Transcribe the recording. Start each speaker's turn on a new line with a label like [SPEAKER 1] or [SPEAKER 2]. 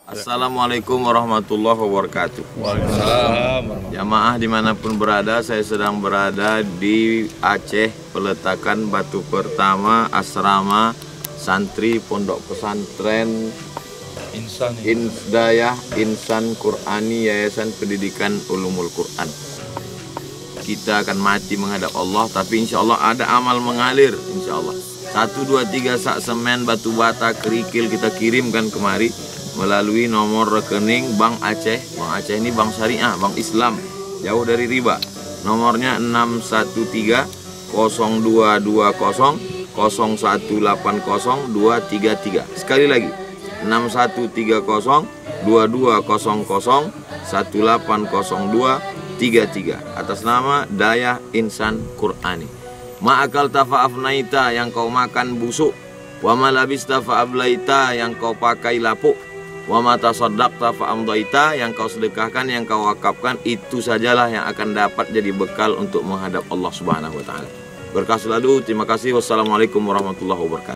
[SPEAKER 1] Assalamualaikum warahmatullahi wabarakatuh.
[SPEAKER 2] Waalaikumsalam.
[SPEAKER 1] Jamaah dimanapun berada, saya sedang berada di Aceh, peletakan batu pertama asrama santri Pondok Pesantren Hidayah Insan Qur'ani Yayasan Pendidikan Ulumul Quran. Kita akan mati menghadap Allah, tapi insya Allah ada amal mengalir, insya Allah. 1, 2, 3 sak semen, batu bata, kerikil kita kirimkan kemari melalui nomor rekening Bank Aceh. Bank Aceh ini bank syariah, bank Islam, jauh dari riba. Nomornya 613 0220 0180 233. Sekali lagi 6130 2200 1802 33 atas nama Dayah Insan Qur'ani. Ma'akal tafa'afnaita, yang kau makan busuk. Wa malabista fa'ablaita, yang kau pakai lapuk. Wa mata saddaqta fa'amdaita, yang kau sedekahkan, yang kau wakafkan, itu sajalah yang akan dapat jadi bekal untuk menghadap Allah Subhanahu wa taala. Berkah selalu, terima kasih. Wassalamualaikum warahmatullahi wabarakatuh.